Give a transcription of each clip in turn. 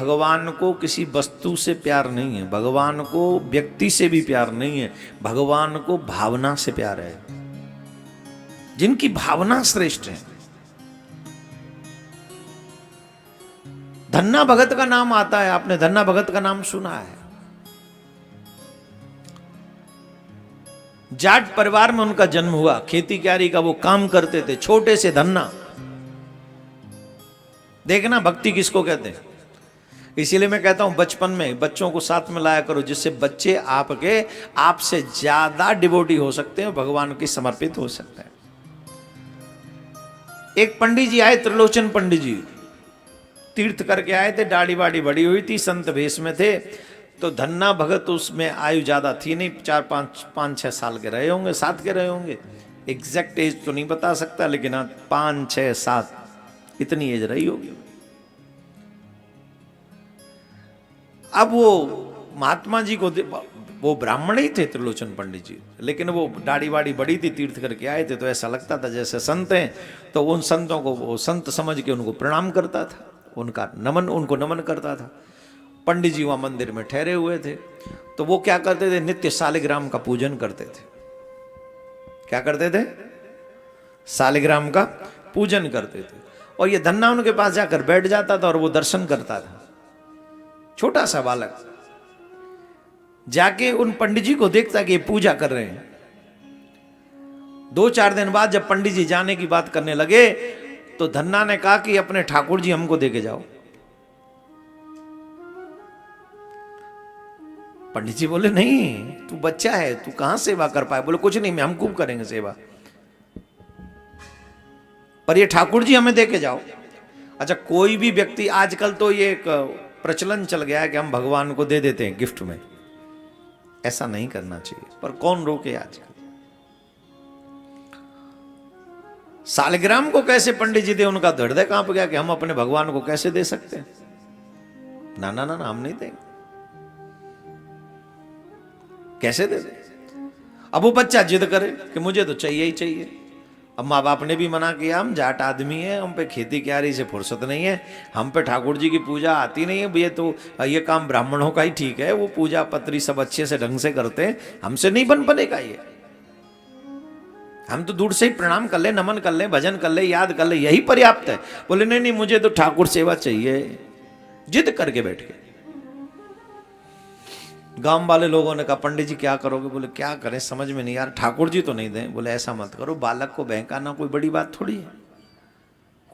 भगवान को किसी वस्तु से प्यार नहीं है, भगवान को व्यक्ति से भी प्यार नहीं है, भगवान को भावना से प्यार है, जिनकी भावना श्रेष्ठ है। धन्ना भगत का नाम आता है, आपने धन्ना भगत का नाम सुना है। जाट परिवार में उनका जन्म हुआ, खेती क्यारी का वो काम करते थे, छोटे से धन्ना। देखना भक्ति किसको कहते हैं। इसीलिए मैं कहता हूं बचपन में बच्चों को साथ में लाया करो, जिससे बच्चे आपसे ज्यादा डिवोटी हो सकते हैं, भगवान के समर्पित हो सकते हैं। एक पंडित जी आए, त्रिलोचन पंडित जी, तीर्थ करके आए थे, दाढ़ी वाड़ी बड़ी हुई थी, संत भेष में थे। तो धन्ना भगत उसमें आयु ज्यादा थी नहीं, 4-5-6 साल के रहे होंगे, 7 के रहे होंगे, एग्जैक्ट एज तो नहीं बता सकता, लेकिन 5-6-7 इतनी एज रही होगी। अब वो महात्मा जी को, वो ब्राह्मण ही थे त्रिलोचन पंडित जी, लेकिन वो दाढ़ी वाड़ी बड़ी थी, तीर्थ करके आए थे, तो ऐसा लगता था जैसे संत हैं। तो उन संतों को वो संत समझ के उनको प्रणाम करता था, उनको नमन करता था। पंडित जी वहां मंदिर में ठहरे हुए थे, तो वो क्या करते थे, नित्य शालिग्राम का पूजन करते थे। क्या करते थे? शालिग्राम का पूजन करते थे। और ये धन्ना उनके पास जाकर बैठ जाता था और वो दर्शन करता था, छोटा सा बालक जाके उन पंडित जी को देखता कि ये पूजा कर रहे हैं। 2-4 दिन बाद जब पंडित जी जाने की बात करने लगे, तो धन्ना ने कहा कि अपने ठाकुर जी हमको देके जाओ। पंडित जी बोले नहीं, तू बच्चा है, तू कहां सेवा कर पाए। बोले कुछ नहीं, मैं हम खूब करेंगे सेवा, पर ये ठाकुर जी हमें देके जाओ। अच्छा, कोई भी व्यक्ति, आजकल तो ये एक प्रचलन चल गया है कि हम भगवान को दे देते हैं गिफ्ट में, ऐसा नहीं करना चाहिए, पर कौन रोके। आजकल शालिग्राम को कैसे पंडित जी दे, उनका हृदय कांप गया कि हम अपने भगवान को कैसे दे सकते हैं। ना ना ना, हम नहीं देंगे, कैसे दे दे। अब वो बच्चा जिद करे कि मुझे तो चाहिए ही चाहिए। अब माँ बाप ने भी मना किया, हम जाट आदमी हैं, हम पे खेती क्यारी से फुर्सत नहीं है, हम पे ठाकुर जी की पूजा आती नहीं है, ये काम ब्राह्मणों का ही ठीक है, वो पूजा पत्री सब अच्छे से ढंग से करते हैं, हमसे नहीं बन पड़ेगा ये। हम तो दूर से ही प्रणाम कर ले, नमन कर ले, भजन कर ले, याद कर ले, यही पर्याप्त है। बोले नहीं नहीं, मुझे तो ठाकुर सेवा चाहिए। जिद करके बैठ गए। गांव वाले लोगों ने कहा पंडित जी क्या करोगे? बोले क्या करें, समझ में नहीं यार, ठाकुर जी तो नहीं दें। बोले ऐसा मत करो, बालक को बहकाना कोई बड़ी बात थोड़ी है,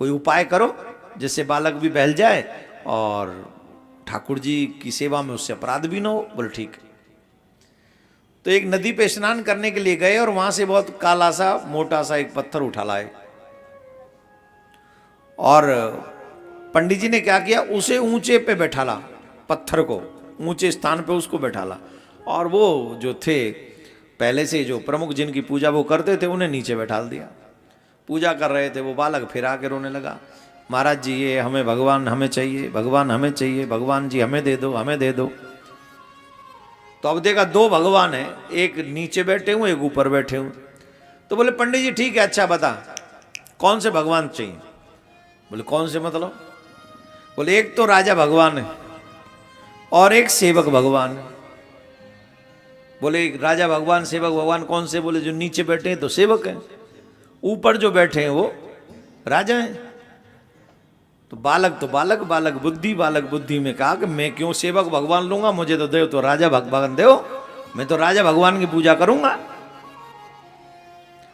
कोई उपाय करो जिससे बालक भी बहल जाए और ठाकुर जी की सेवा में उससे अपराध भी ना हो। बोले ठीक है। तो एक नदी पे स्नान करने के लिए गए और वहां से बहुत काला सा मोटा सा एक पत्थर उठा लाए, और पंडित जी ने क्या किया, उसे ऊंचे पे बैठाला, पत्थर को ऊंचे स्थान पे उसको बैठाला, और वो जो थे पहले से जो प्रमुख जिनकी पूजा वो करते थे उन्हें नीचे बैठाल दिया। पूजा कर रहे थे, वो बालक फिर आके रोने लगा, महाराज जी ये हमें भगवान हमें चाहिए, भगवान हमें चाहिए, भगवान जी हमें दे दो, हमें दे दो। तो अब देखा 2 भगवान है, एक नीचे बैठे हुए, एक ऊपर बैठे हुए। तो बोले पंडित जी ठीक है, अच्छा बता कौन से भगवान चाहिए? बोले कौन से मतलब? बोले एक तो राजा भगवान है और एक सेवक भगवान है। बोले राजा भगवान सेवक भगवान कौन से? बोले जो नीचे बैठे हैं तो सेवक हैं, ऊपर जो बैठे हैं वो राजा हैं। तो बालक बुद्धि में कहा कि मैं क्यों सेवक भगवान लूंगा, मुझे तो दे तो राजा भगवान दो, मैं तो राजा भगवान की पूजा करूंगा।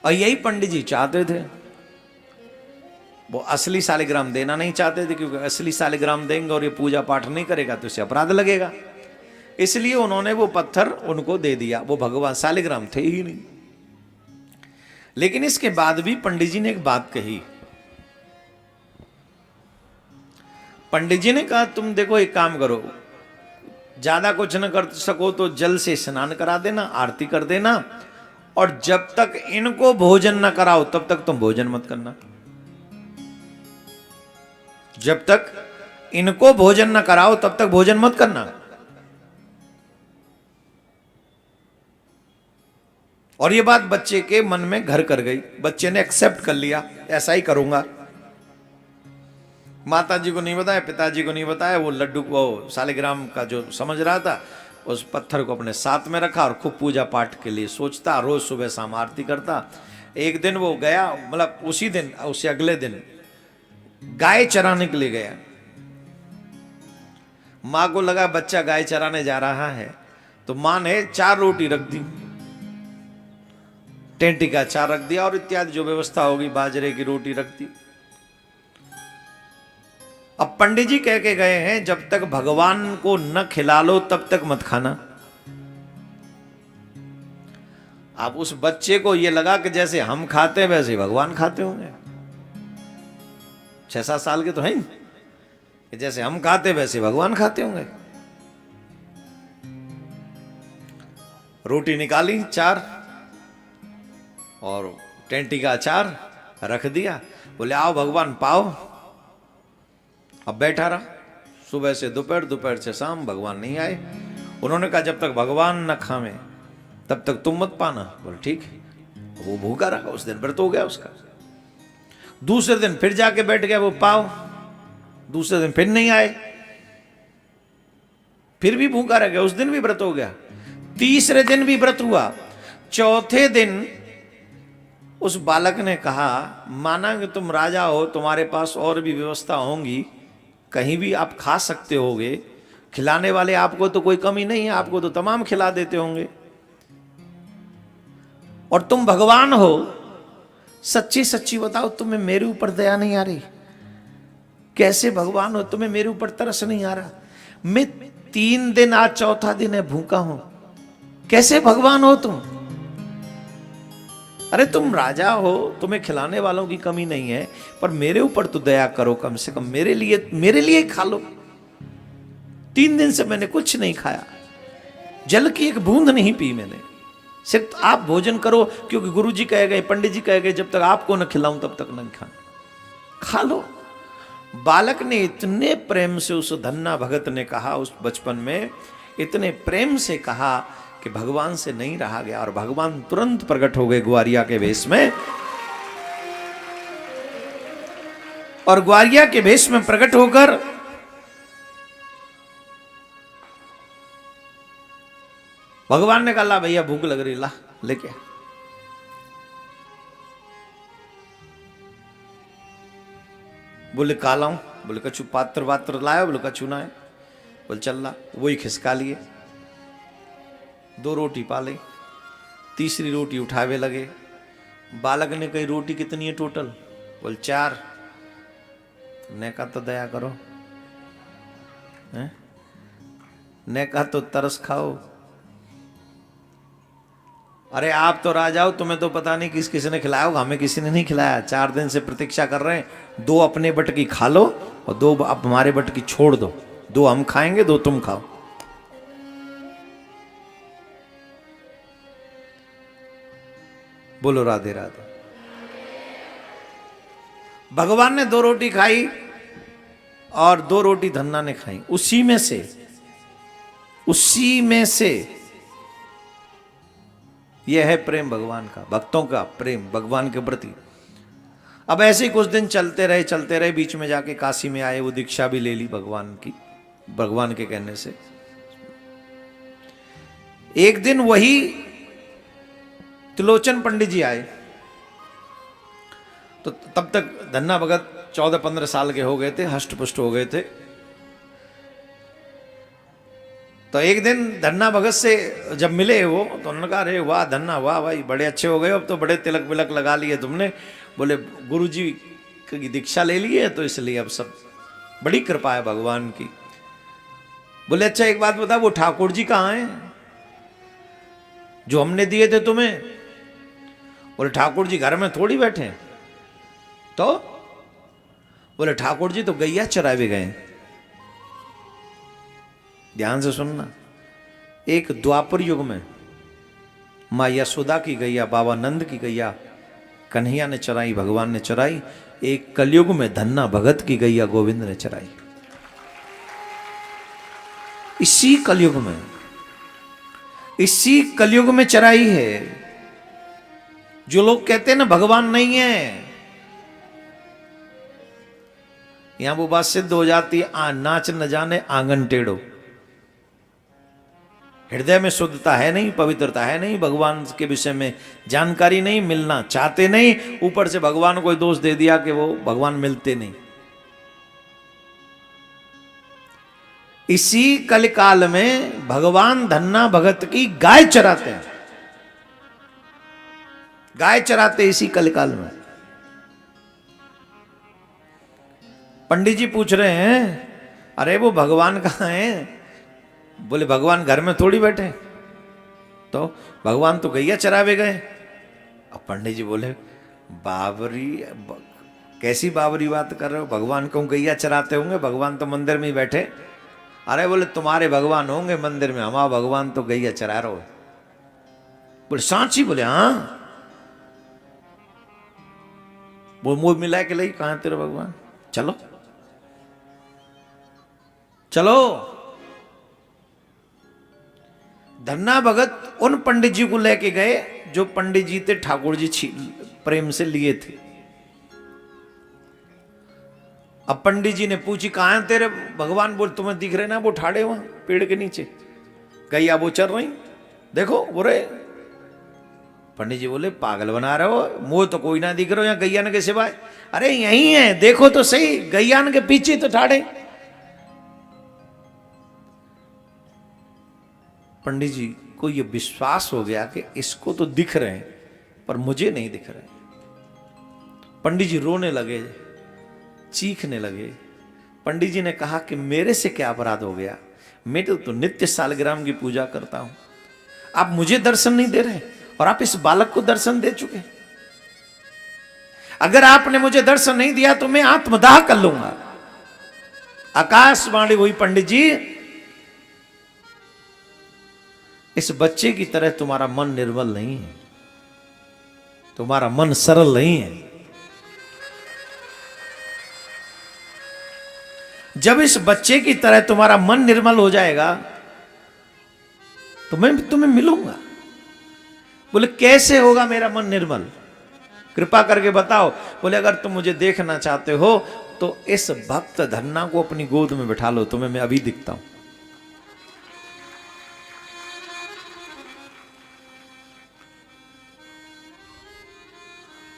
और यही पंडित जी चाहते थे। वो असली शालिग्राम देना नहीं चाहते थे, क्योंकि असली शालिग्राम देंगे और ये पूजा पाठ नहीं करेगा तो इसे अपराध लगेगा, इसलिए उन्होंने वो पत्थर उनको दे दिया। वो भगवान शालिग्राम थे ही नहीं। लेकिन इसके बाद भी पंडित जी ने एक बात कही। पंडित जी ने कहा तुम देखो एक काम करो, ज्यादा कुछ न कर सको तो जल से स्नान करा देना, आरती कर देना, और जब तक इनको भोजन न कराओ तब तक तुम भोजन मत करना। जब तक इनको भोजन न कराओ तब तक भोजन मत करना। और ये बात बच्चे के मन में घर कर गई, बच्चे ने एक्सेप्ट कर लिया, ऐसा ही करूंगा। माता जी को नहीं बताया, पिताजी को नहीं बताया। वो लड्डू को सालिग्राम का जो समझ रहा था, उस पत्थर को अपने साथ में रखा और खूब पूजा पाठ के लिए सोचता, रोज सुबह शाम आरती करता। एक दिन वो गया, मतलब उसी दिन, उससे अगले दिन गाय चराने के लिए गया। माँ को लगा बच्चा गाय चराने जा रहा है, तो माँ ने 4 रोटी रख दी, टेंटी का अचार रख दिया और इत्यादि जो व्यवस्था होगी, बाजरे की रोटी रख दी। अब पंडित जी कह के गए हैं, जब तक भगवान को न खिला लो तब तक मत खाना। अब उस बच्चे को यह लगा कि जैसे हम खाते हैं वैसे भगवान खाते होंगे। 6-7 साल के तो हैं कि जैसे हम खाते वैसे भगवान खाते होंगे। रोटी निकाली 4 और टेंटी का अचार रख दिया। बोले आओ भगवान पाओ। अब बैठा रहा, सुबह से दोपहर, दोपहर से शाम, भगवान नहीं आए। उन्होंने कहा जब तक भगवान न खावे तब तक तुम मत पाना। बोले ठीक है। वो भूखा रहा, उस दिन व्रत हो गया उसका। दूसरे दिन फिर जाके बैठ गया, वो पाओ। दूसरे दिन फिर नहीं आए, फिर भी भूखा रह गया, उस दिन भी व्रत हो गया। तीसरे दिन भी व्रत हुआ। चौथे दिन उस बालक ने कहा, माना कि तुम राजा हो, तुम्हारे पास और भी व्यवस्था होंगी, कहीं भी आप खा सकते होगे, खिलाने वाले आपको तो कोई कमी नहीं है, आपको तो तमाम खिला देते होंगे, और तुम भगवान हो, सच्ची सच्ची बताओ तुम्हें मेरे ऊपर दया नहीं आ रही? कैसे भगवान हो, तुम्हें मेरे ऊपर तरस नहीं आ रहा? मैं 3 दिन, आज चौथा दिन है, भूखा हूं, कैसे भगवान हो तुम? अरे तुम राजा हो, तुम्हें खिलाने वालों की कमी नहीं है, पर मेरे ऊपर तो दया करो, कम से कम मेरे लिए खा लो। 3 दिन से मैंने कुछ नहीं खाया, जल की एक बूंद नहीं पी मैंने, सिर्फ आप भोजन करो, क्योंकि गुरु जी कह गए, पंडित जी कह गए, जब तक आपको न खिलाऊं तब तक नहीं खाना, खा लो। बालक ने इतने प्रेम से, उस धन्ना भगत ने कहा, उस बचपन में इतने प्रेम से कहा कि भगवान से नहीं रहा गया, और भगवान तुरंत प्रकट हो गए ग्वारिया के वेश में। और ग्वारिया के वेश में प्रकट होकर भगवान ने कहा, ला भैया भूख लग रही, ला लेके। बोले काला हूं, बोले कछु पात्र वात्र लाया, बोले कछु ना है, बोले चल ला। वही खिसका लिए, 2 रोटी पाले, तीसरी रोटी उठावे लगे। बालक ने कही रोटी कितनी है टोटल? बोले 4। ने कहा तो दया करो, ने कहा तो तरस खाओ। अरे आप तो राजा हो, तुम्हें तो पता नहीं किस किसी ने खिलाया होगा, हमें किसी ने नहीं खिलाया, 4 दिन से प्रतीक्षा कर रहे हैं। 2 अपने बट की खा लो और 2 अब हमारे बट की छोड़ दो, 2 हम खाएंगे, 2 तुम खाओ। बोलो राधे राधे। भगवान ने 2 रोटी खाई और 2 रोटी धन्ना ने खाई। उसी में से यह है प्रेम भगवान का, भक्तों का प्रेम भगवान के प्रति। अब ऐसे ही कुछ दिन चलते रहे, बीच में जाके काशी में आए, वो दीक्षा भी ले ली भगवान की, भगवान के कहने से। एक दिन वही त्रिलोचन पंडित जी आए, तो तब तक धन्ना भगत 14-15 साल के हो गए थे, हष्ट पुष्ट हो गए थे। तो एक दिन धन्ना भगत से जब मिले वो, तो उन्होंने कहा, अरे वाह धन्ना, वाह भाई, बड़े अच्छे हो गए, अब तो बड़े तिलक विलक लगा लिए तुमने। बोले गुरु जी की दीक्षा ले ली है, तो इसलिए अब सब बड़ी कृपा है भगवान की। बोले अच्छा एक बात बता, वो ठाकुर जी कहाँ हैं जो हमने दिए थे तुम्हें? बोले ठाकुर जी घर में थोड़ी बैठे हैं। तो बोले ठाकुर जी तो गैया चरावे गए। ध्यान से सुनना, एक द्वापर युग में माँ यशोदा की गैया, बाबा नंद की गैया कन्हैया ने चराई, भगवान ने चराई। एक कलयुग में धन्ना भगत की गैया गोविंद ने चराई। इसी कलयुग में चराई है। जो लोग कहते हैं ना भगवान नहीं है, यहां वो बात सिद्ध हो जाती है, नाच न जाने आंगन टेढ़ो। हृदय में शुद्धता है नहीं, पवित्रता है नहीं, भगवान के विषय में जानकारी नहीं, मिलना चाहते नहीं, ऊपर से भगवान को दोष दे दिया कि वो भगवान मिलते नहीं। इसी कलिकाल में भगवान धन्ना भगत की गाय चराते हैं, गाय चराते इसी कलिकाल में। पंडित जी पूछ रहे हैं अरे वो भगवान कहाँ हैं? बोले भगवान घर में थोड़ी बैठे, तो भगवान तो गैया चरावे गए। अब पंडित जी बोले बाबरी, कैसी बाबरी बात कर रहे हो? भगवान को गैया चराते होंगे, भगवान तो मंदिर में ही बैठे। अरे बोले तुम्हारे भगवान होंगे मंदिर में, हमारा भगवान तो गैया चरा रहे हो। बोले सांची? बोले हाँ। वो मुंह मिला के लाई, कहां तेरे भगवान? चलो चलो। धन्ना भगत उन पंडित जी को लेके गए जो पंडित जी थे ठाकुर जी प्रेम से लिए थे। अब पंडित जी ने पूछी कहां है तेरे भगवान? बोल तुम्हें दिख रहे ना वो ठाड़े वहां पेड़ के नीचे, गैया वो चल रही, देखो बोले। पंडित जी बोले पागल बना रहे हो, मुंह तो कोई ना दिख रहा हो यहाँ गैयान के सिवाय। अरे यही है, देखो तो सही, गैयान के पीछे तो ठाड़े। पंडित जी को ये विश्वास हो गया कि इसको तो दिख रहे हैं पर मुझे नहीं दिख रहे। पंडित जी रोने लगे, चीखने लगे। पंडित जी ने कहा कि मेरे से क्या अपराध हो गया, मैं तो नित्य सालग्राम की पूजा करता हूं, आप मुझे दर्शन नहीं दे रहे और आप इस बालक को दर्शन दे चुके। अगर आपने मुझे दर्शन नहीं दिया तो मैं आत्मदाह कर लूंगा। आकाशवाणी हुई पंडित जी, इस बच्चे की तरह तुम्हारा मन निर्मल नहीं है, तुम्हारा मन सरल नहीं है। जब इस बच्चे की तरह तुम्हारा मन निर्मल हो जाएगा तो मैं तुम्हें मिलूंगा। बोले कैसे होगा मेरा मन निर्मल, कृपा करके बताओ। बोले अगर तुम मुझे देखना चाहते हो तो इस भक्त धन्ना को अपनी गोद में बिठा लो, तुम्हें मैं अभी दिखता हूं।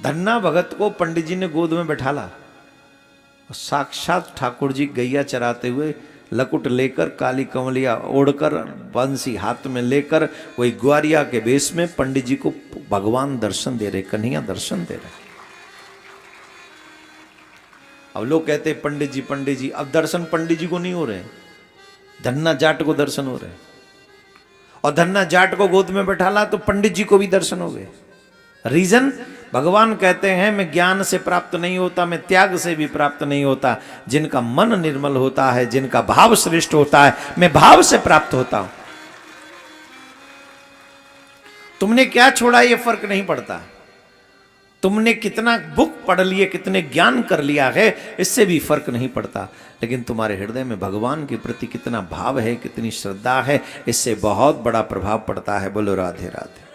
धन्ना भगत को पंडित जी ने गोद में बैठाला, साक्षात ठाकुर जी गैया चराते हुए लकुट लेकर, काली कमलिया ओढ़कर, बंसी हाथ में लेकर, वही ग्वारिया के वेश में पंडित जी को भगवान दर्शन दे रहे, कन्हैया दर्शन दे रहे। अब लोग कहते पंडित जी, अब दर्शन पंडित जी को नहीं हो रहे, धन्ना जाट को दर्शन हो रहे। और धन्ना जाट को गोद में बैठाला तो पंडित जी को भी दर्शन हो गए। रीजन, भगवान कहते हैं मैं ज्ञान से प्राप्त नहीं होता, मैं त्याग से भी प्राप्त नहीं होता। जिनका मन निर्मल होता है, जिनका भाव श्रेष्ठ होता है, मैं भाव से प्राप्त होता हूं। तुमने क्या छोड़ा ये फर्क नहीं पड़ता, तुमने कितना बुक पढ़ लिए, कितने ज्ञान कर लिया है, इससे भी फर्क नहीं पड़ता। लेकिन तुम्हारे हृदय में भगवान के प्रति कितना भाव है, कितनी श्रद्धा है, इससे बहुत बड़ा प्रभाव पड़ता है। बोलो राधे राधे।